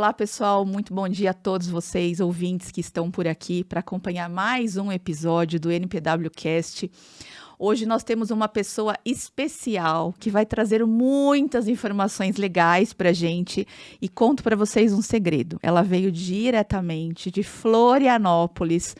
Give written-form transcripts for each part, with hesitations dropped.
Olá, pessoal. Muito bom dia a todos vocês, ouvintes que estão por aqui para acompanhar mais um episódio do NPWcast. Hoje nós temos uma pessoa especial que vai trazer muitas informações legais para a gente e conto para vocês um segredo. Ela veio diretamente de Florianópolis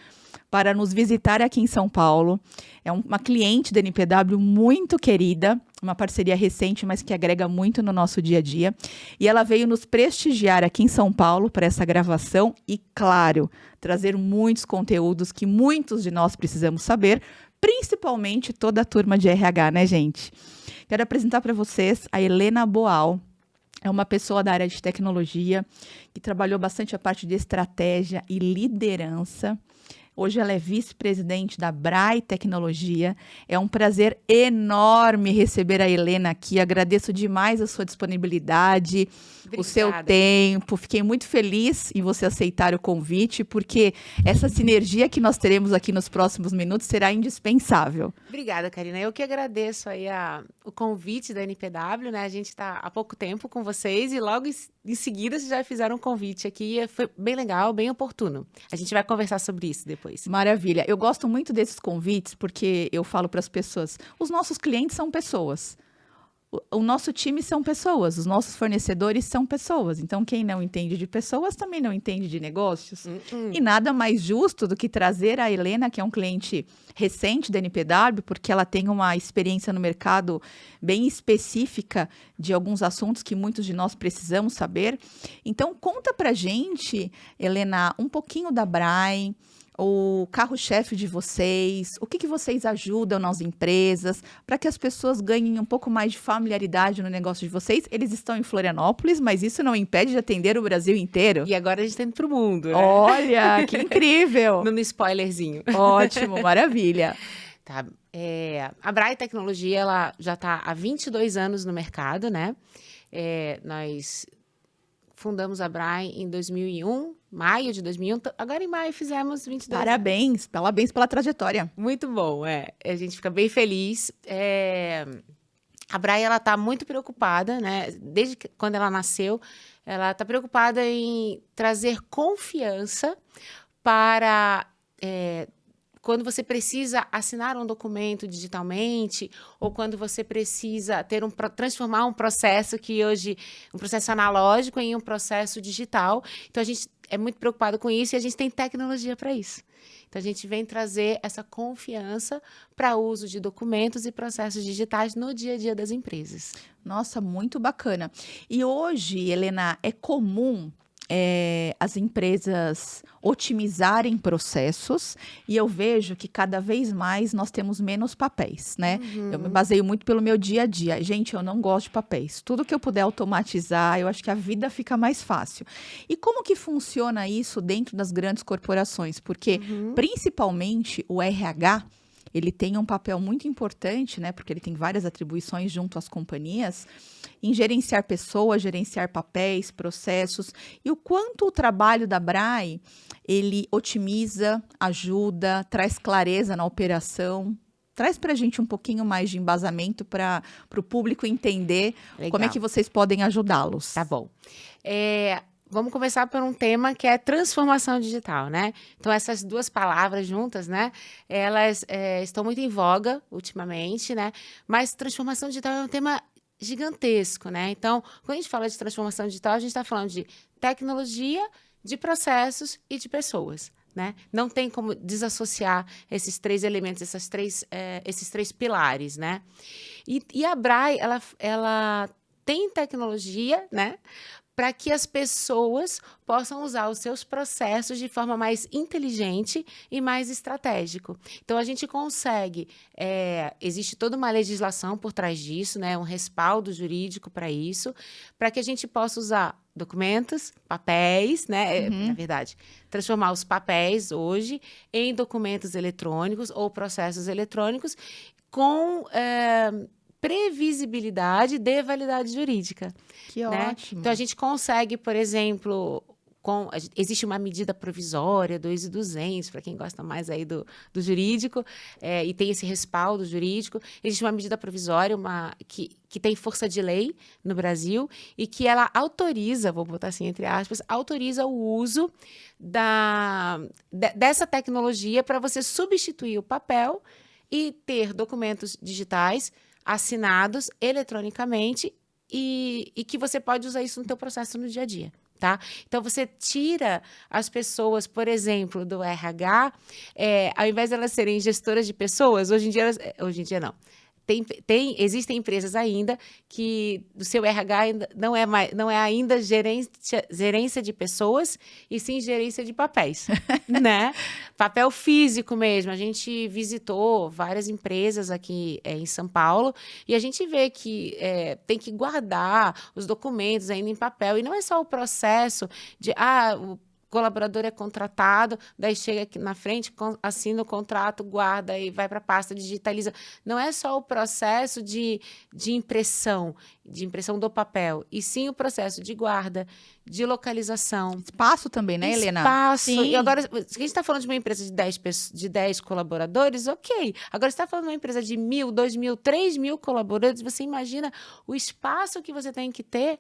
para nos visitar aqui em São Paulo. É uma cliente da NPW muito querida, uma parceria recente, mas que agrega muito no nosso dia a dia. E ela veio nos prestigiar aqui em São Paulo para essa gravação e, claro, trazer muitos conteúdos que muitos de nós precisamos saber, principalmente toda a turma de RH, né, gente? Quero apresentar para vocês a Helena Boal. É uma pessoa da área de tecnologia que trabalhou bastante a parte de estratégia e liderança. Hoje ela é vice-presidente da Brai Tecnologia. É um prazer enorme receber a Helena aqui. Agradeço demais a sua disponibilidade, o seu tempo. Fiquei muito feliz em você aceitar o convite, porque essa sinergia que nós teremos aqui nos próximos minutos será indispensável. Obrigada, Karina. Eu que agradeço aí o convite da NPW, né? A gente está há pouco tempo com vocês e logo em seguida vocês já fizeram um convite aqui. Foi bem legal, bem oportuno. A gente vai conversar sobre isso depois. Maravilha. Eu gosto muito desses convites porque eu falo para as pessoas, os nossos clientes são pessoas. O nosso time são pessoas, os nossos fornecedores são pessoas. Então, quem não entende de pessoas também não entende de negócios. E nada mais justo do que trazer a Helena, que é um cliente recente da NPW, porque ela tem uma experiência no mercado bem específica de alguns assuntos que muitos de nós precisamos saber. Então, conta pra gente, Helena, um pouquinho da Brai, o carro-chefe de vocês, o que vocês ajudam nas empresas, para que as pessoas ganhem um pouco mais de familiaridade no negócio de vocês. Eles estão em Florianópolis, mas isso não impede de atender o Brasil inteiro. E agora a gente está indo para o mundo, né? Olha, que incrível! Dando spoilerzinho. Ótimo, maravilha. Tá. A Brai Tecnologia, ela já está há 22 anos no mercado, né? Nós fundamos a Brai em 2001, maio de 2001. Agora em maio fizemos 22 Parabéns, parabéns pela trajetória. Muito bom, a gente fica bem feliz. A Brai, ela está muito preocupada, né? Desde quando ela nasceu, ela está preocupada em trazer confiança para quando você precisa assinar um documento digitalmente ou quando você precisa transformar um processo que hoje, um processo analógico em um processo digital. Então, a gente é muito preocupado com isso e a gente tem tecnologia para isso. Então, a gente vem trazer essa confiança para o uso de documentos e processos digitais no dia a dia das empresas. Nossa, muito bacana. E hoje, Helena, é comum as empresas otimizarem processos e eu vejo que cada vez mais nós temos menos papéis, né? Eu me baseio muito pelo meu dia a dia. Gente, eu não gosto de papéis. Tudo que eu puder automatizar, eu acho que a vida fica mais fácil. E como que funciona isso dentro das grandes corporações? Porque, principalmente, o RH, ele tem um papel muito importante, né? Porque ele tem várias atribuições junto às companhias, em gerenciar pessoas, gerenciar papéis, processos, e o quanto o trabalho da Brai, ele otimiza, ajuda, traz clareza na operação. Traz para a gente um pouquinho mais de embasamento para o público entender como é que vocês podem ajudá-los. Tá bom. Vamos começar por um tema que é transformação digital, né? Então, essas duas palavras juntas, né? Elas estão muito em voga ultimamente, né? Mas transformação digital é um tema gigantesco, né? Então, quando a gente fala de transformação digital, a gente está falando de tecnologia, de processos e de pessoas, né? Não tem como desassociar esses três elementos, esses três pilares, né? E a Brai, ela tem tecnologia, né? Para que as pessoas possam usar os seus processos de forma mais inteligente e mais estratégico. Então, a gente consegue, existe toda uma legislação por trás disso, né, um respaldo jurídico para isso, para que a gente possa usar documentos, papéis, né, na verdade, transformar os papéis hoje em documentos eletrônicos ou processos eletrônicos com previsibilidade de validade jurídica. Que né? ótimo. Então, a gente consegue, por exemplo, existe uma medida provisória, 2.200, para quem gosta mais aí do jurídico, e tem esse respaldo jurídico. Existe uma medida provisória que tem força de lei no Brasil e que ela autoriza, vou botar assim entre aspas, autoriza o uso dessa tecnologia para você substituir o papel e ter documentos digitais assinados eletronicamente e que você pode usar isso no teu processo no dia a dia. Tá? Então, você tira as pessoas, por exemplo, do RH, ao invés de elas serem gestoras de pessoas, hoje em dia não. Existem empresas ainda que o seu RH ainda não é ainda gerência de pessoas, e sim gerência de papéis, né? Papel físico mesmo. A gente visitou várias empresas aqui em São Paulo e a gente vê que tem que guardar os documentos ainda em papel. E não é só o processo de o colaborador é contratado, daí chega aqui na frente, assina o contrato, guarda e vai para a pasta, digitaliza. Não é só o processo de impressão do papel, e sim o processo de guarda, de localização. Espaço também, né, Helena? Espaço. Sim. E agora, se a gente está falando de uma empresa de 10 colaboradores, ok. Agora, você está falando de uma empresa de 1.000, 2.000, 3.000 colaboradores, você imagina o espaço que você tem que ter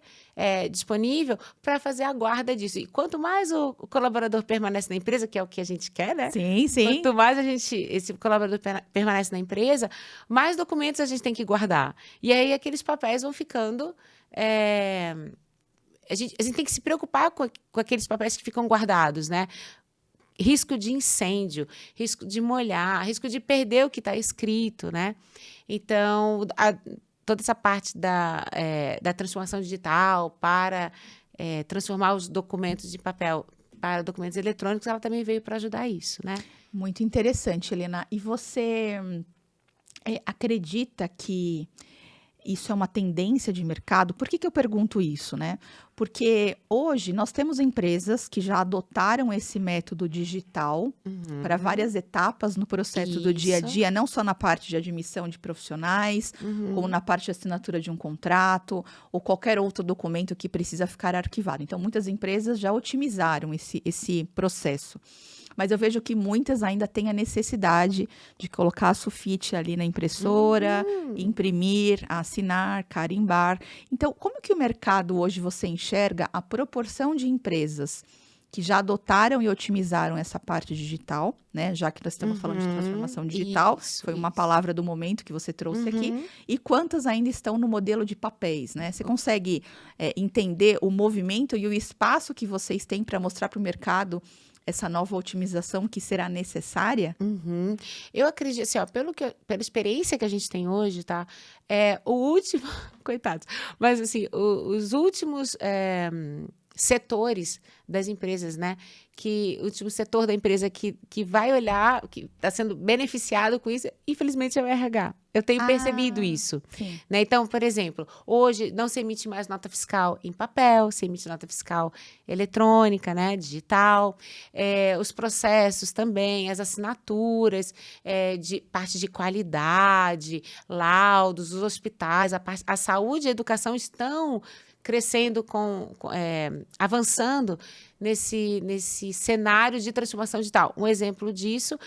disponível para fazer a guarda disso. E quanto mais o colaborador permanece na empresa, que é o que a gente quer, né? Sim, sim. Quanto mais esse colaborador permanece na empresa, mais documentos a gente tem que guardar. E aí, aqueles papéis vão ficando... A gente tem que se preocupar com aqueles papéis que ficam guardados, né? Risco de incêndio, risco de molhar, risco de perder o que está escrito, né? Então, toda essa parte da transformação digital para transformar os documentos de papel para documentos eletrônicos, ela também veio para ajudar isso, né? Muito interessante, Helena. E você acredita que isso é uma tendência de mercado? Por que eu pergunto isso, né? Porque hoje nós temos empresas que já adotaram esse método digital para várias etapas no processo do dia a dia, não só na parte de admissão de profissionais, como na parte de assinatura de um contrato ou qualquer outro documento que precisa ficar arquivado. Então, muitas empresas já otimizaram esse processo. Mas eu vejo que muitas ainda têm a necessidade de colocar a sulfite ali na impressora, imprimir, assinar, carimbar. Então, como que o mercado hoje você enxerga a proporção de empresas que já adotaram e otimizaram essa parte digital, né? Já que nós estamos falando de transformação digital, foi uma palavra do momento que você trouxe aqui, e quantas ainda estão no modelo de papéis, né? Você consegue entender o movimento e o espaço que vocês têm para mostrar para o mercado essa nova otimização que será necessária? Eu acredito, assim, pela experiência que a gente tem hoje, tá? O último, coitados, mas assim, os últimos setores das empresas, né? O último setor da empresa que vai olhar, que está sendo beneficiado com isso, infelizmente é o RH. Eu tenho percebido isso. Né? Então, por exemplo, hoje não se emite mais nota fiscal em papel, se emite nota fiscal eletrônica, né? Digital. Os processos também, as assinaturas, de parte de qualidade, laudos, os hospitais, a saúde e a educação estão crescendo, avançando nesse cenário de transformação digital. Um exemplo disso,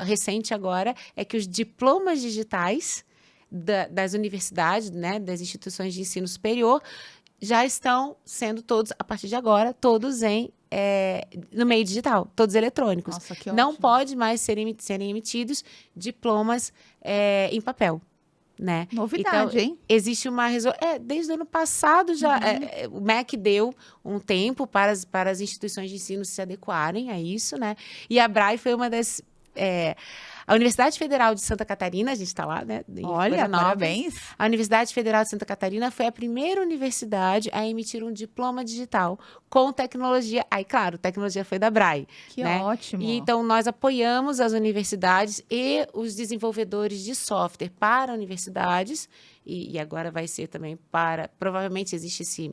recente agora, é que os diplomas digitais das universidades, né, das instituições de ensino superior, já estão sendo todos, a partir de agora, todos no meio digital, todos eletrônicos. Nossa, que Não ótimo. pode mais serem emitidos diplomas em papel. Né? Novidade, então, hein? Existe uma desde o ano passado já o MEC deu um tempo para as instituições de ensino se adequarem a isso, né? E a BRAE foi uma das a Universidade Federal de Santa Catarina, a gente está lá, né? Olha, parabéns. A Universidade Federal de Santa Catarina foi a primeira universidade a emitir um diploma digital com tecnologia. Aí, claro, tecnologia foi da BRAE. Que né? ótimo. E então, nós apoiamos as universidades e os desenvolvedores de software para universidades, e agora vai ser também provavelmente existe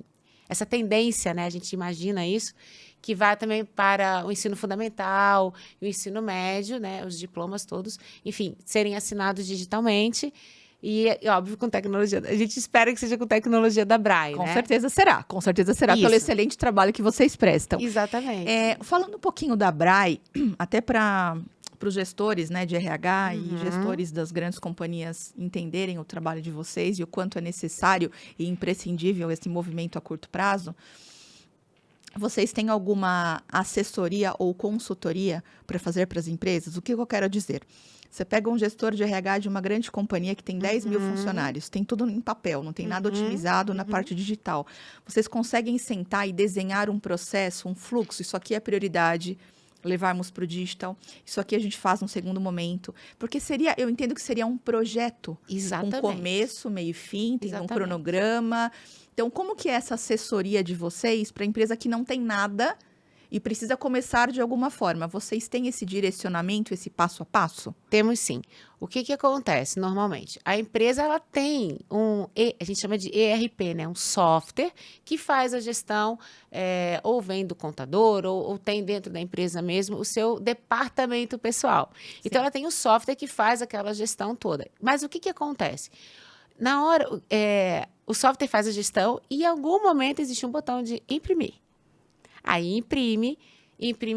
essa tendência, né? A gente imagina isso, que vai também para o ensino fundamental e o ensino médio, né? Os diplomas todos, enfim, serem assinados digitalmente. E óbvio, com tecnologia. A gente espera que seja com tecnologia da Braille, Com né? certeza será, pelo Isso. excelente trabalho que vocês prestam. Exatamente. Falando um pouquinho da Braille, até para os gestores, né, de RH e gestores das grandes companhias entenderem o trabalho de vocês e o quanto é necessário e imprescindível esse movimento a curto prazo, vocês têm alguma assessoria ou consultoria para fazer para as empresas? O que eu quero dizer? Você pega um gestor de RH de uma grande companhia que tem 10 mil funcionários, tem tudo em papel, não tem nada otimizado na parte digital. Vocês conseguem sentar e desenhar um processo, um fluxo? Isso aqui é prioridade, levarmos para o digital. Isso aqui a gente faz num segundo momento. Porque eu entendo que seria um projeto. Exatamente. Com começo, meio e fim, tem um Exatamente. cronograma. Então, como que é essa assessoria de vocês para a empresa que não tem nada e precisa começar de alguma forma? Vocês têm esse direcionamento, esse passo a passo? Temos sim. O que acontece normalmente? A empresa ela tem a gente chama de ERP, né? Um software que faz a gestão, ou vem do contador, ou tem dentro da empresa mesmo o seu departamento pessoal. Sim. Então, ela tem o software que faz aquela gestão toda. Mas o que acontece? Na hora, o software faz a gestão e em algum momento existe um botão de imprimir. Aí imprime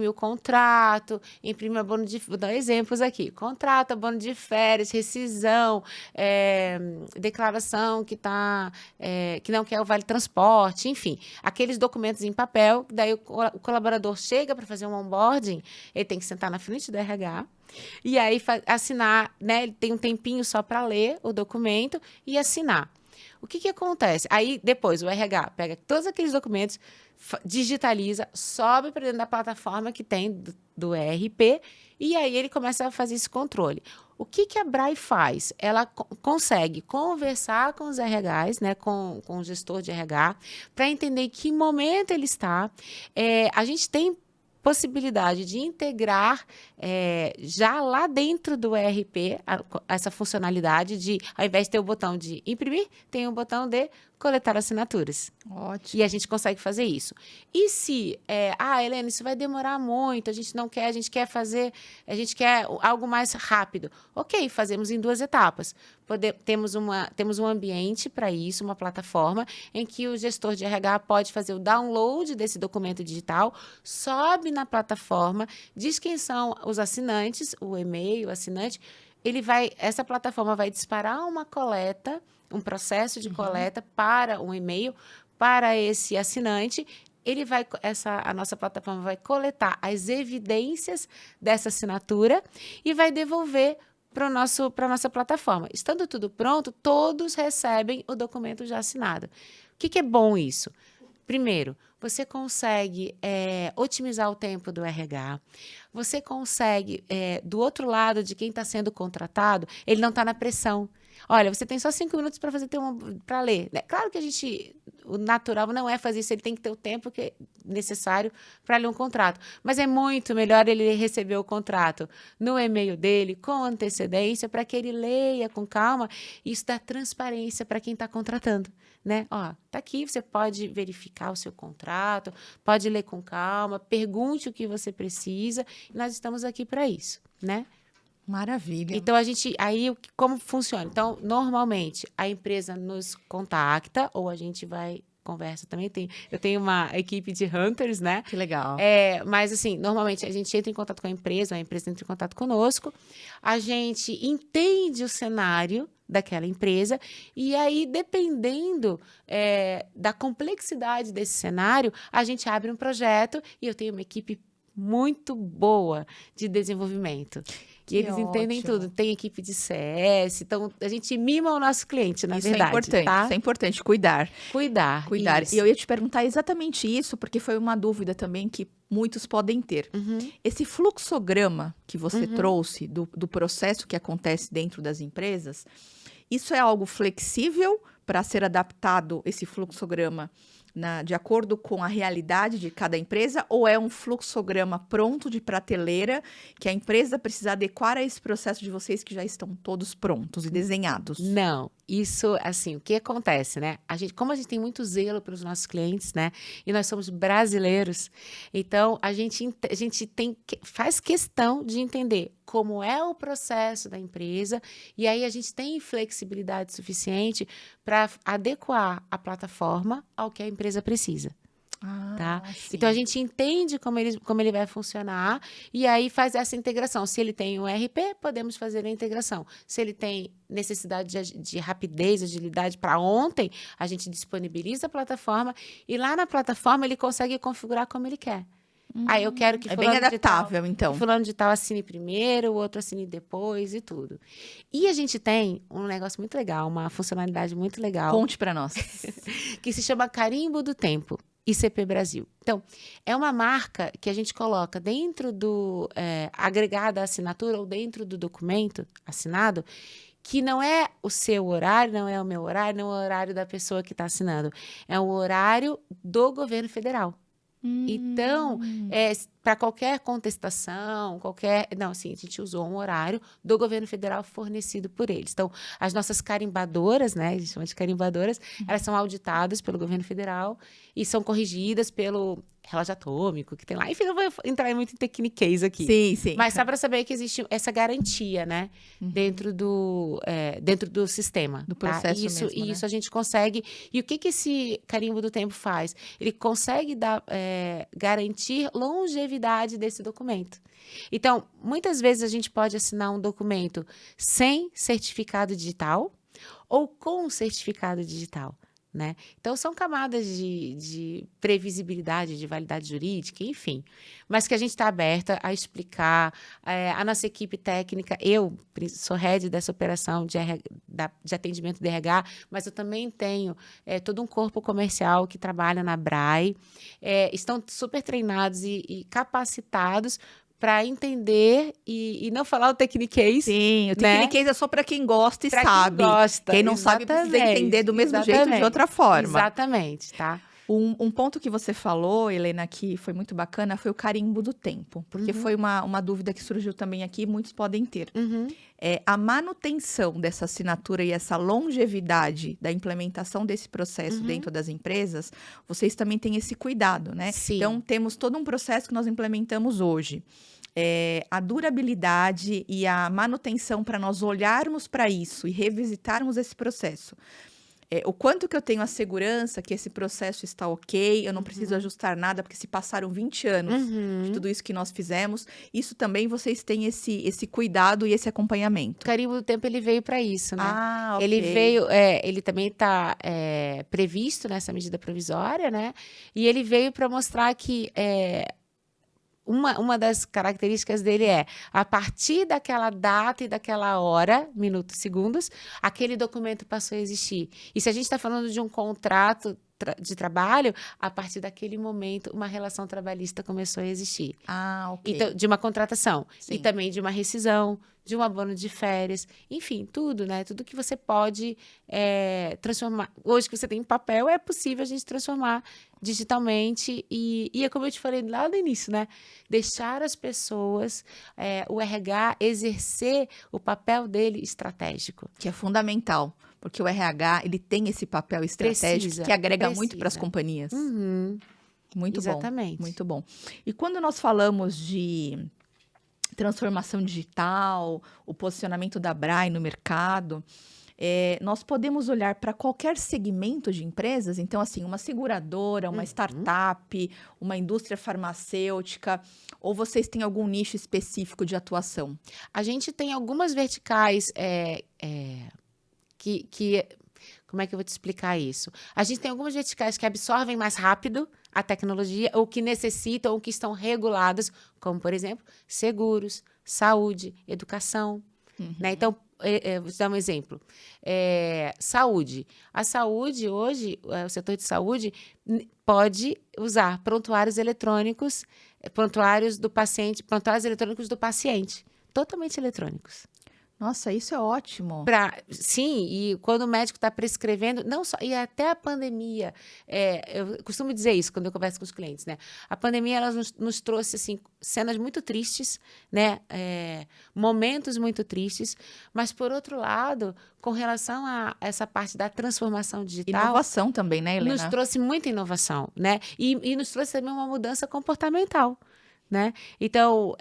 o contrato, imprime abono de... Vou dar exemplos aqui. Contrato, abono de férias, rescisão, declaração que não quer o vale transporte, enfim. Aqueles documentos em papel, daí o colaborador chega para fazer um onboarding, ele tem que sentar na frente do RH, e aí assinar, né? Ele tem um tempinho só para ler o documento e assinar. O que acontece? Aí, depois, o RH pega todos aqueles documentos, digitaliza, sobe para dentro da plataforma que tem do ERP, e aí ele começa a fazer esse controle. O que a Braille faz? Ela consegue conversar com os RHs, né, com o gestor de RH, para entender em que momento ele está. A gente tem possibilidade de integrar já lá dentro do ERP essa funcionalidade de, ao invés de ter o botão de imprimir, tem o botão de coletar assinaturas. Ótimo. E a gente consegue fazer isso. E se, Helena, isso vai demorar muito, a gente quer algo mais rápido. Ok, fazemos em 2 etapas. Temos um ambiente para isso, uma plataforma, em que o gestor de RH pode fazer o download desse documento digital, sobe na plataforma, diz quem são os assinantes, o e-mail, o assinante, essa plataforma vai disparar uma coleta, um processo de coleta para um e-mail, para esse assinante. A nossa plataforma vai coletar as evidências dessa assinatura e vai devolver para a nossa plataforma. Estando tudo pronto, todos recebem o documento já assinado. O que é bom isso? Primeiro, você consegue otimizar o tempo do RH. Você consegue, do outro lado de quem está sendo contratado, ele não está na pressão. Olha, você tem só 5 minutos para ler. Claro que o natural não é fazer isso, ele tem que ter o tempo que é necessário para ler um contrato. Mas é muito melhor ele receber o contrato no e-mail dele, com antecedência, para que ele leia com calma. Isso dá transparência para quem está contratando, né? Ó, tá aqui, você pode verificar o seu contrato, pode ler com calma, pergunte o que você precisa. E nós estamos aqui para isso, né? Maravilha. Então, como funciona? Então, normalmente, a empresa nos contacta, ou a gente conversa também. Eu tenho uma equipe de hunters, né? Que legal. Mas, assim, normalmente, a gente entra em contato com a empresa entra em contato conosco, a gente entende o cenário daquela empresa, e aí, dependendo da complexidade desse cenário, a gente abre um projeto, e eu tenho uma equipe muito boa de desenvolvimento. E eles entendem tudo. Tem equipe de CS, então a gente mima o nosso cliente, na verdade. Isso é importante, tá? Isso é importante, cuidar. Cuidar. Isso. E eu ia te perguntar exatamente isso, porque foi uma dúvida também que muitos podem ter. Esse fluxograma que você trouxe do processo que acontece dentro das empresas, isso é algo flexível para ser adaptado, esse fluxograma, de acordo com a realidade de cada empresa, ou é um fluxograma pronto de prateleira que a empresa precisa adequar a esse processo de vocês que já estão todos prontos e desenhados? Não, isso, assim, o que acontece, né? Como a gente tem muito zelo pelos nossos clientes, né? E nós somos brasileiros, então a gente faz questão de entender como é o processo da empresa, e aí a gente tem flexibilidade suficiente para adequar a plataforma ao que a empresa precisa. Tá? Sim. Então a gente entende como ele vai funcionar e aí faz essa integração. Se ele tem um ERP, podemos fazer a integração. Se ele tem necessidade de rapidez, agilidade para ontem, a gente disponibiliza a plataforma e lá na plataforma ele consegue configurar como ele quer. Aí eu quero que é bem adaptável, então. fulano de tal assine primeiro, o outro assine depois e tudo. E a gente tem um negócio muito legal, uma funcionalidade muito legal. Conte para nós. Que se chama Carimbo do Tempo. ICP Brasil. Então, é uma marca que a gente coloca dentro do agregada à assinatura ou dentro do documento assinado, que não é o seu horário, não é o meu horário, não é o horário da pessoa que está assinando. É o horário do governo federal. Então, para qualquer contestação, Não, assim, a gente usou um horário do governo federal fornecido por eles. Então, as nossas carimbadoras, né? A gente chama de carimbadoras, elas são auditadas pelo governo federal e são corrigidas pelo relógio atômico que tem lá. Enfim, não vou entrar muito em tecniquez aqui. Sim, sim. Mas só para saber que existe essa garantia, né? Dentro do sistema. Do processo isso, mesmo, né? Isso a gente consegue. E o que esse carimbo do tempo faz? Ele consegue garantir longevidade desse documento. Então, muitas vezes a gente pode assinar um documento sem certificado digital ou com certificado digital. Né? Então, são camadas de previsibilidade, de validade jurídica, enfim. Mas que a gente está aberta a explicar. A nossa equipe técnica, eu sou head dessa operação de atendimento de RH, mas eu também tenho todo um corpo comercial que trabalha na BRAE. Estão super treinados e capacitados para entender e não falar o tecniquez. Sim, o tecniquez é só para quem gosta e pra sabe. Quem gosta. Quem não sabe precisa entender do mesmo jeito de outra forma. Exatamente, tá? Um ponto que você falou, Helena, que foi muito bacana, foi o carimbo do tempo. Porque foi uma dúvida que surgiu também aqui, muitos podem ter. A manutenção dessa assinatura e essa longevidade da implementação desse processo dentro das empresas, vocês também têm esse cuidado, né? Sim. Então, temos todo um processo que nós implementamos hoje. A durabilidade e a manutenção para nós olharmos para isso e revisitarmos esse processo. O quanto que eu tenho a segurança que esse processo está ok, eu não preciso ajustar nada, porque se passaram 20 anos de tudo isso que nós fizemos, isso também vocês têm esse cuidado e esse acompanhamento. O carimbo do tempo, ele veio para isso, né? Ok. Ele veio, ele também está previsto nessa medida provisória, né? E ele veio para mostrar que uma das características dele a partir daquela data e daquela hora, minutos, segundos, aquele documento passou a existir. E se a gente está falando de um contrato de trabalho, a partir daquele momento, uma relação trabalhista começou a existir. Ok. Então, de uma contratação. Sim. E também de uma rescisão, de um abono de férias, enfim, tudo, né? Tudo que você pode transformar. Hoje que você tem em papel, é possível a gente transformar digitalmente e é como eu te falei lá no início, né? Deixar as pessoas, o RH, exercer o papel dele estratégico. Que é fundamental, porque o RH, ele tem esse papel estratégico que agrega muito para as companhias. Muito Exatamente. bom, muito bom. E quando nós falamos de transformação digital, o posicionamento da BRAE no mercado, nós podemos olhar para qualquer segmento de empresas, então, assim, uma seguradora, uma startup, uma indústria farmacêutica, ou vocês têm algum nicho específico de atuação? A gente tem algumas verticais que como é que eu vou te explicar isso? A gente tem algumas verticais que absorvem mais rápido a tecnologia, ou que necessitam, ou que estão reguladas, como, por exemplo, seguros, saúde, educação. Né? Então, vou te dar um exemplo. Saúde. A saúde, hoje, o setor de saúde pode usar prontuários eletrônicos, prontuários eletrônicos do paciente, totalmente eletrônicos. Nossa, isso é ótimo. Sim, e quando o médico está prescrevendo, não só, e até a pandemia, eu costumo dizer isso quando eu converso com os clientes, né? A pandemia ela nos trouxe assim, cenas muito tristes, né? Momentos muito tristes, mas por outro lado, com relação a essa parte da transformação digital, Inovação também, né, Helena? nos trouxe muita inovação, né? E nos trouxe também uma mudança comportamental. Né? Então,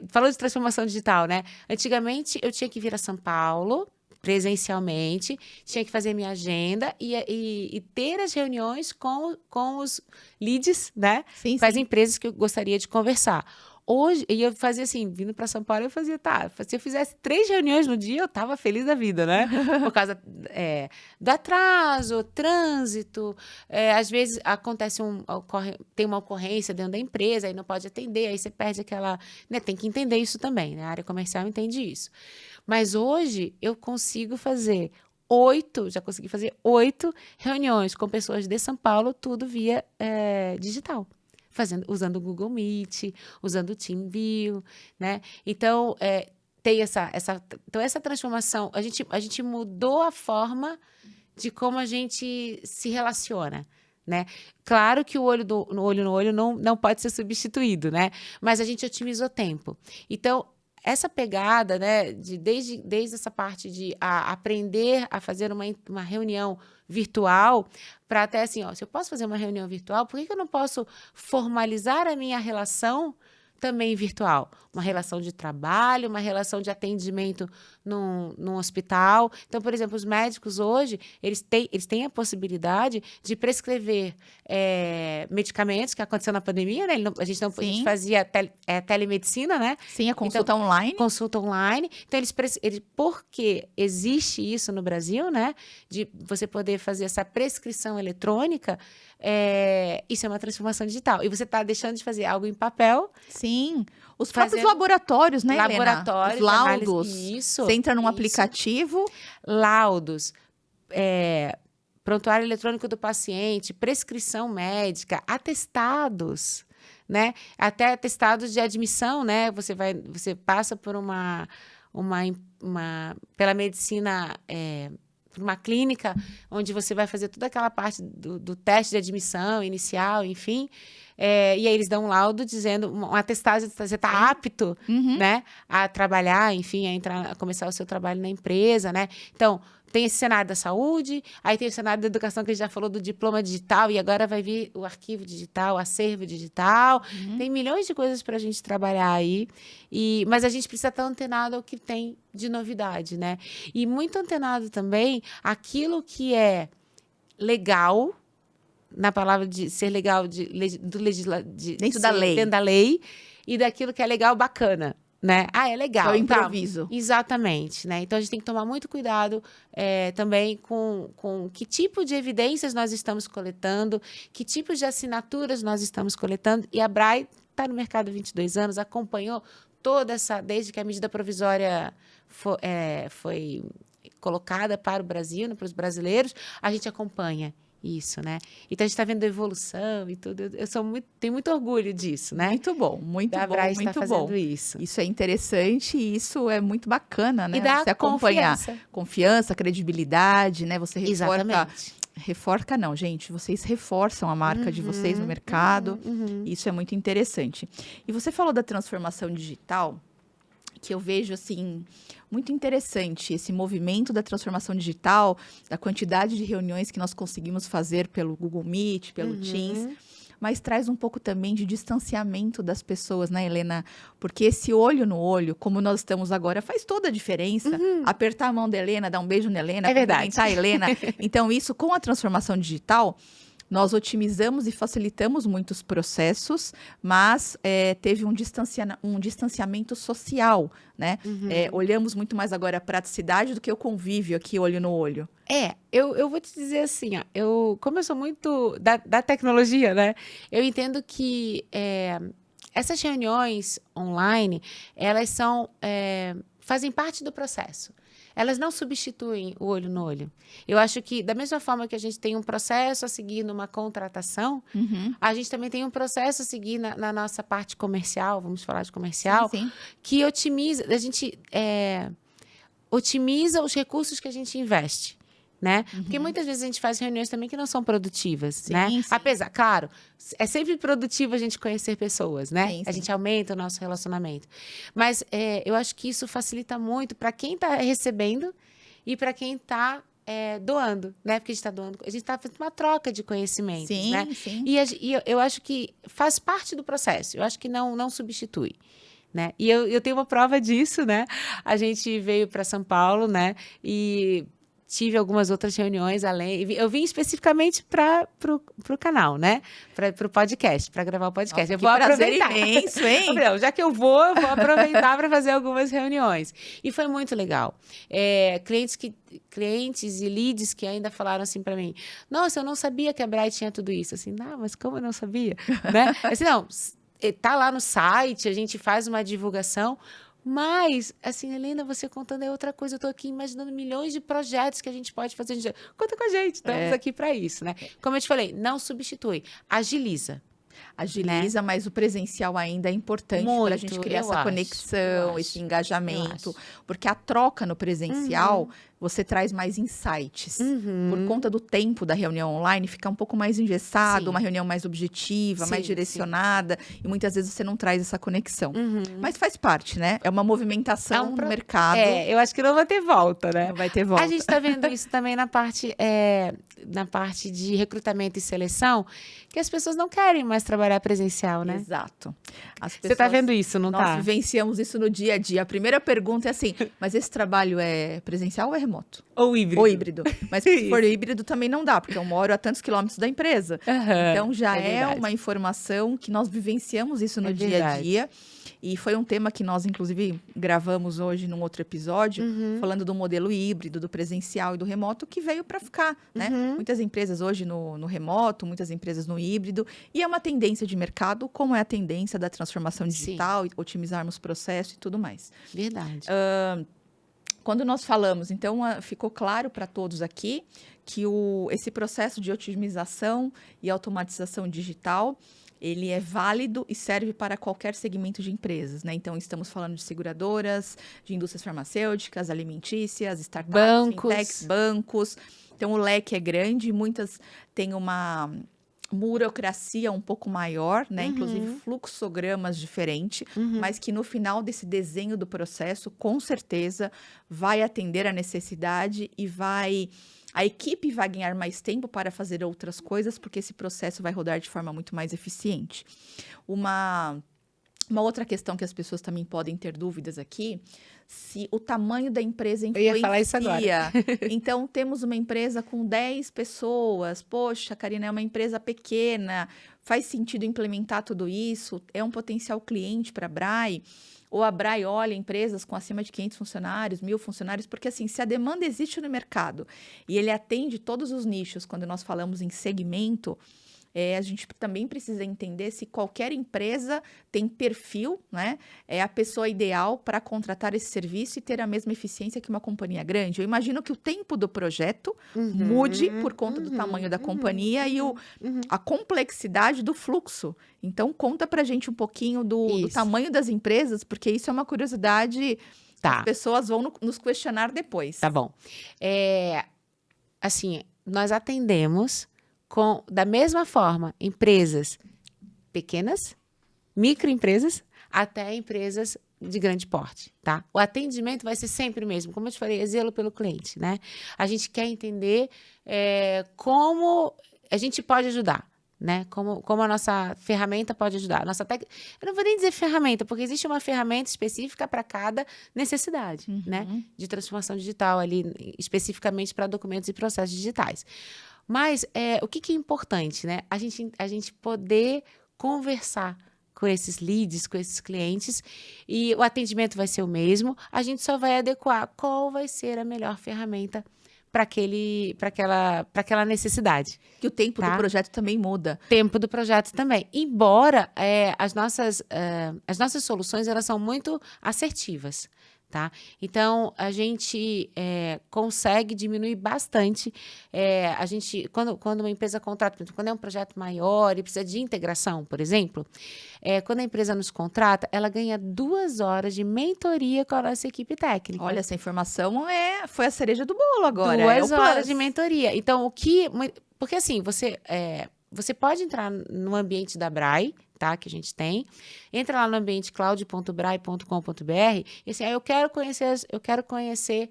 falando de transformação digital, né? Antigamente eu tinha que vir a São Paulo presencialmente, tinha que fazer minha agenda e ter as reuniões com os leads, né? Sim, Com as sim. empresas que eu gostaria de conversar. Hoje, e eu fazia assim, vindo para São Paulo, eu fazia, se eu fizesse 3 reuniões no dia, eu estava feliz da vida, né? Por causa do atraso, trânsito, às vezes tem uma ocorrência dentro da empresa, aí não pode atender, aí você perde aquela, né? Tem que entender isso também, né? A área comercial entende isso. Mas hoje eu consigo fazer já consegui fazer 8 reuniões com pessoas de São Paulo, tudo via digital. Usando o Google Meet, usando o TeamView, né? Então, tem então essa transformação, a gente mudou a forma de como a gente se relaciona, né? Claro que o olho no olho não pode ser substituído, né? Mas a gente otimizou tempo. Então, essa pegada, né, desde essa parte de aprender a fazer uma reunião virtual, para até assim, se eu posso fazer uma reunião virtual, por que eu não posso formalizar a minha relação também virtual? Uma relação de trabalho, uma relação de atendimento num hospital. Então, por exemplo, os médicos hoje, eles têm a possibilidade de prescrever medicamentos, que aconteceu na pandemia, né? A gente fazia telemedicina, né? Sim, a consulta online. Consulta online. Então, porque existe isso no Brasil, né? De você poder fazer essa prescrição eletrônica, isso é uma transformação digital. E você está deixando de fazer algo em papel. Sim. Os próprios laboratórios, né, Helena? Laboratórios, os laudos. Isso. Você entra num aplicativo. Laudos. Prontuário eletrônico do paciente, prescrição médica, atestados, né? Até atestados de admissão, né? Você passa por pela medicina, por uma clínica onde você vai fazer toda aquela parte do teste de admissão inicial, enfim. E aí eles dão um laudo dizendo, um atestado, você está apto, né, a trabalhar, enfim, a começar o seu trabalho na empresa, né? Então, tem esse cenário da saúde, aí tem o cenário da educação, que a gente já falou do diploma digital, e agora vai vir o arquivo digital, o acervo digital. Tem milhões de coisas para a gente trabalhar aí, mas a gente precisa estar antenado ao que tem de novidade, né? E muito antenado também aquilo que é legal, na palavra de ser legal, Dentro da lei. Dentro da lei, e daquilo que é legal, bacana. Né? É legal. É o improviso. Exatamente. Né? Então, a gente tem que tomar muito cuidado também com que tipo de evidências nós estamos coletando, que tipos de assinaturas nós estamos coletando. E a BRAE está no mercado há 22 anos, acompanhou desde que a medida provisória foi colocada para o Brasil, né, para os brasileiros, a gente acompanha isso, né? Então, a gente está vendo a evolução e tudo. Tenho muito orgulho disso, né? Muito bom, muito da bom, BRAE muito está bom. fazendo isso. Isso é interessante e isso é muito bacana, né? E dá você acompanhar confiança, credibilidade, né? Você Exatamente. Reforça não, gente. Vocês reforçam a marca de vocês no mercado. Isso é muito interessante. E você falou da transformação digital, que eu vejo, assim, muito interessante esse movimento da transformação digital, da quantidade de reuniões que nós conseguimos fazer pelo Google Meet, pelo Teams, mas traz um pouco também de distanciamento das pessoas, né, Helena? Porque esse olho no olho, como nós estamos agora, faz toda a diferença. Apertar a mão da Helena, dar um beijo na Helena, cumprimentar a Helena. Então, isso com a transformação digital, nós otimizamos e facilitamos muitos processos, mas teve um distanciamento social, né? Olhamos muito mais agora a praticidade do que o convívio aqui, olho no olho. Eu vou te dizer assim, como eu sou muito da tecnologia, né? Eu entendo que essas reuniões online, elas fazem parte do processo. Elas não substituem o olho no olho. Eu acho que, da mesma forma que a gente tem um processo a seguir numa contratação, a gente também tem um processo a seguir na nossa parte comercial, vamos falar de comercial, Sim. que otimiza, a gente otimiza os recursos que a gente investe. Né? Porque muitas vezes a gente faz reuniões também que não são produtivas, Sim, né? sim. Apesar, claro, é sempre produtivo a gente conhecer pessoas, né? Sim, A sim. gente aumenta o nosso relacionamento. Mas eu acho que isso facilita muito para quem está recebendo e para quem está doando, né? Porque a gente está doando, a gente está fazendo uma troca de conhecimentos, Sim, né? sim. E eu acho que faz parte do processo. Eu acho que não substitui. Né? E eu tenho uma prova disso, né? A gente veio para São Paulo, né? E tive algumas outras reuniões além. Eu vim especificamente para o canal, né? Para o podcast, para gravar o podcast. Nossa, eu que vou prazer aproveitar. imenso, hein? Eu falei, "Não, já que eu vou aproveitar para fazer algumas reuniões." E foi muito legal. Clientes e leads que ainda falaram assim para mim: "Nossa, eu não sabia que a Brai tinha tudo isso." Assim, não, mas como eu não sabia? Né? Assim, não. Tá lá no site, a gente faz uma divulgação, mas, assim, Helena, você contando é outra coisa. Eu tô aqui imaginando milhões de projetos que a gente pode fazer. Conta com a gente, estamos aqui para isso, né? Como eu te falei, não substitui, agiliza. Agiliza, né? Mas o presencial ainda é importante para a gente criar essa conexão, esse engajamento, porque a troca no presencial, você traz mais insights. Por conta do tempo da reunião online, fica um pouco mais engessado, uma reunião mais objetiva, mais direcionada, e muitas vezes você não traz essa conexão. Mas faz parte, né? É uma movimentação no mercado. Eu acho que não vai ter volta, né? Não vai ter volta. A gente está vendo isso também na parte de recrutamento e seleção, que as pessoas não querem mais trabalhar presencial, né? Exato. Você está vendo isso, não tá? Nós vivenciamos isso no dia a dia. A primeira pergunta é assim, mas esse trabalho é presencial ou é remoto? Ou híbrido. Ou híbrido. Mas se for híbrido também não dá, porque eu moro a tantos quilômetros da empresa. Então já é uma informação que nós vivenciamos isso no dia a dia. E foi um tema que nós, inclusive, gravamos hoje num outro episódio, falando do modelo híbrido, do presencial e do remoto, que veio para ficar, né? Muitas empresas hoje no remoto, muitas empresas no híbrido. E é uma tendência de mercado, como é a tendência da transformação digital, otimizarmos processo e tudo mais. Verdade. Quando nós falamos, então, ficou claro para todos aqui que esse processo de otimização e automatização digital, ele é válido e serve para qualquer segmento de empresas, né? Então, estamos falando de seguradoras, de indústrias farmacêuticas, alimentícias, startups, fintechs, bancos. Então, o leque é grande, muitas têm uma burocracia um pouco maior, né? Inclusive fluxogramas diferentes, mas que no final desse desenho do processo, com certeza, vai atender a necessidade e a equipe vai ganhar mais tempo para fazer outras coisas, porque esse processo vai rodar de forma muito mais eficiente. Uma outra questão que as pessoas também podem ter dúvidas aqui, se o tamanho da empresa influencia. Eu ia falar isso agora. Então, temos uma empresa com 10 pessoas. Poxa, Karina, é uma empresa pequena. Faz sentido implementar tudo isso? É um potencial cliente para a Brai? Ou a Brai olha empresas com acima de 500 funcionários, 1.000 funcionários? Porque, assim, se a demanda existe no mercado e ele atende todos os nichos, quando nós falamos em segmento, a gente também precisa entender se qualquer empresa tem perfil, né? É a pessoa ideal para contratar esse serviço e ter a mesma eficiência que uma companhia grande. Eu imagino que o tempo do projeto mude por conta do tamanho da companhia e a complexidade do fluxo. Então, conta pra gente um pouquinho do tamanho das empresas, porque isso é uma curiosidade que as pessoas vão nos questionar depois. Tá bom. Assim, nós atendemos da mesma forma, empresas pequenas, microempresas, até empresas de grande porte, tá? O atendimento vai ser sempre o mesmo, como eu te falei, é zelo pelo cliente, né? A gente quer entender como a gente pode ajudar, né? Como a nossa ferramenta pode ajudar. Eu não vou nem dizer ferramenta, porque existe uma ferramenta específica para cada necessidade, né? De transformação digital ali, especificamente para documentos e processos digitais. Mas o que é importante, né? A gente poder conversar com esses leads, com esses clientes, e o atendimento vai ser o mesmo, a gente só vai adequar qual vai ser a melhor ferramenta para aquela necessidade. Que o tempo do projeto também muda. Tempo do projeto também. Embora as nossas soluções, elas são muito assertivas. tá? Então, a gente consegue diminuir bastante. Quando uma empresa contrata, por exemplo, quando é um projeto maior e precisa de integração, por exemplo, quando a empresa nos contrata, ela ganha 2 horas de mentoria com a nossa equipe técnica. Olha, essa informação foi a cereja do bolo agora. 2 horas de mentoria. Então, porque assim, você pode entrar no ambiente da Brai, tá? Que a gente tem. Entra lá no ambiente cloud.brai.com.br e assim, eu quero conhecer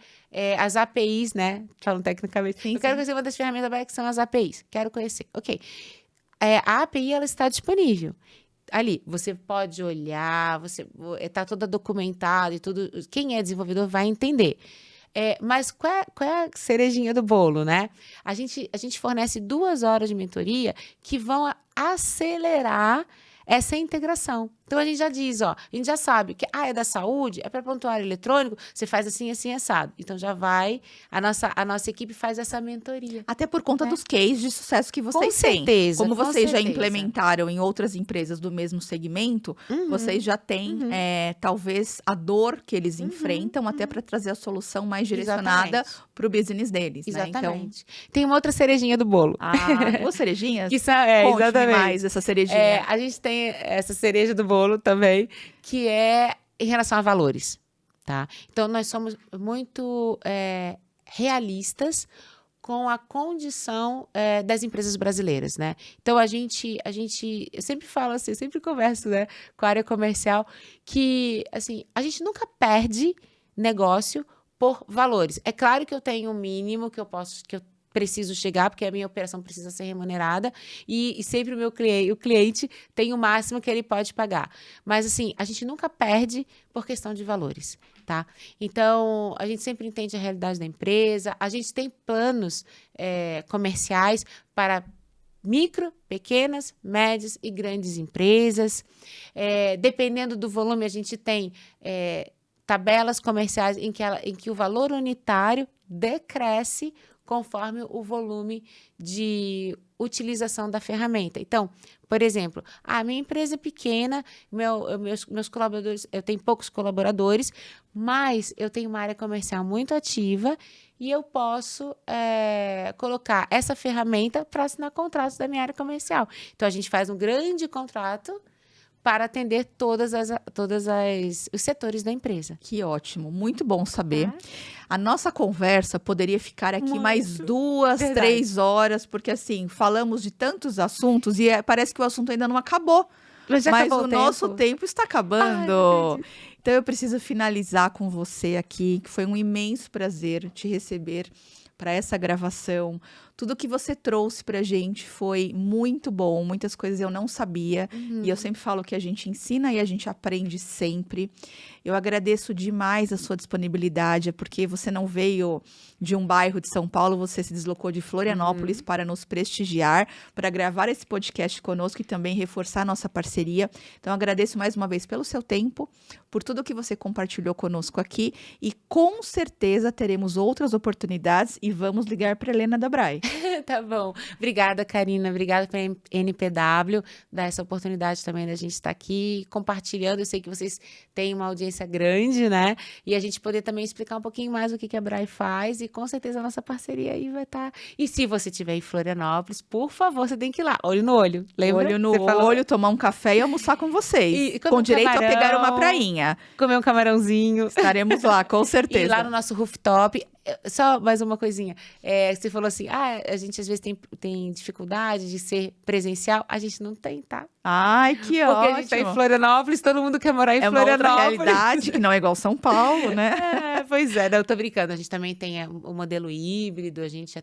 as APIs, né? Falando tecnicamente. Sim, eu quero sim. conhecer uma das ferramentas da Brai que são as APIs. Quero conhecer. Ok. A API, ela está disponível. Ali, você pode olhar, está toda documentada e tudo. Quem é desenvolvedor vai entender. Mas qual é a cerejinha do bolo, né? A gente fornece 2 horas de mentoria que vão acelerar essa integração. Então, a gente já diz, a gente já sabe que é da saúde, é para prontuário eletrônico, você faz assim, assim, assado. Então, já vai, a nossa equipe faz essa mentoria. Até por conta dos cases de sucesso que vocês Com têm. certeza, Como com vocês já certeza. implementaram em outras empresas do mesmo segmento, vocês já têm, talvez, a dor que eles enfrentam, até para trazer a solução mais direcionada para o business deles. Exatamente. Né? Então, tem uma outra cerejinha do bolo. Duas cerejinhas? Que Conte exatamente. mais essa cerejinha. A gente tem essa cereja do bolo também, que é em relação a valores, tá? Então, nós somos muito realistas com a condição das empresas brasileiras, né? Então, eu sempre falo assim, eu sempre converso, né, com a área comercial, que, assim, a gente nunca perde negócio por valores. É claro que eu tenho um mínimo que eu preciso chegar, porque a minha operação precisa ser remunerada, e sempre o cliente tem o máximo que ele pode pagar. Mas, assim, a gente nunca perde por questão de valores, tá? Então, a gente sempre entende a realidade da empresa, a gente tem planos comerciais para micro, pequenas, médias e grandes empresas. Dependendo do volume, a gente tem tabelas comerciais em que o valor unitário decresce conforme o volume de utilização da ferramenta. Então, por exemplo, a minha empresa é pequena, meus colaboradores, eu tenho poucos colaboradores, mas eu tenho uma área comercial muito ativa e eu posso colocar essa ferramenta para assinar contratos da minha área comercial. Então, a gente faz um grande contrato para atender todos os setores da empresa. Que ótimo, muito bom saber. A nossa conversa poderia ficar aqui mais 2, 3 horas, porque assim, falamos de tantos assuntos e parece que o assunto ainda não acabou. Mas o nosso tempo está acabando. Então eu preciso finalizar com você aqui, que foi um imenso prazer te receber para essa gravação. Tudo que você trouxe pra gente foi muito bom, muitas coisas eu não sabia, e eu sempre falo que a gente ensina e a gente aprende sempre. Eu agradeço demais a sua disponibilidade, porque você não veio de um bairro de São Paulo, você se deslocou de Florianópolis para nos prestigiar, para gravar esse podcast conosco e também reforçar a nossa parceria. Então, agradeço mais uma vez pelo seu tempo, por tudo que você compartilhou conosco aqui, e com certeza teremos outras oportunidades e vamos ligar para Helena da Brai. Tá bom. Obrigada, Karina. Obrigada para NPW, dar essa oportunidade também da gente estar aqui compartilhando. Eu sei que vocês têm uma audiência grande, né? E a gente poder também explicar um pouquinho mais o que a Brai faz, e com certeza a nossa parceria aí vai estar. E se você estiver em Florianópolis, por favor, você tem que ir lá, olho no olho. Lembra? Olho no olho, tomar um café e almoçar com vocês. Com direito a pegar uma prainha. Comer um camarãozinho. Estaremos lá, com certeza. E lá no nosso rooftop. Só mais uma coisinha. Você falou assim, a gente às vezes tem dificuldade de ser presencial. A gente não tem, tá? Ai, que ótimo. Porque a gente tá em Florianópolis, todo mundo quer morar em Florianópolis. É uma outra realidade, que não é igual São Paulo, né? Pois é, não, eu tô brincando. A gente também tem o modelo híbrido, a gente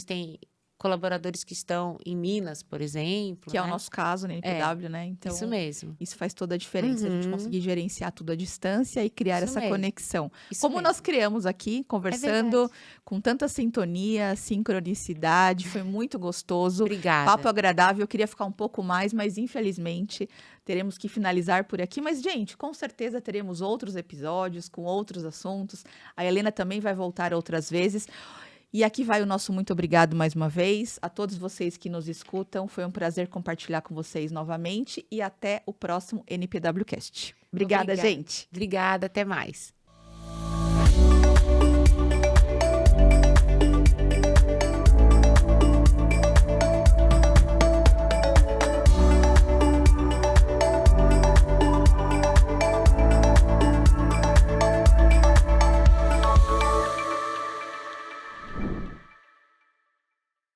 tem colaboradores que estão em Minas, por exemplo. Que é o nosso caso, né, NPW, né? Então, isso mesmo. Isso faz toda a diferença, a gente conseguir gerenciar tudo à distância e criar essa conexão. Como nós criamos aqui, conversando com tanta sintonia, sincronicidade, foi muito gostoso. Obrigada. Papo agradável, eu queria ficar um pouco mais, mas infelizmente teremos que finalizar por aqui. Mas, gente, com certeza teremos outros episódios com outros assuntos. A Helena também vai voltar outras vezes. E aqui vai o nosso muito obrigado mais uma vez a todos vocês que nos escutam. Foi um prazer compartilhar com vocês novamente e até o próximo NPWcast. Obrigada, gente. Obrigada, até mais.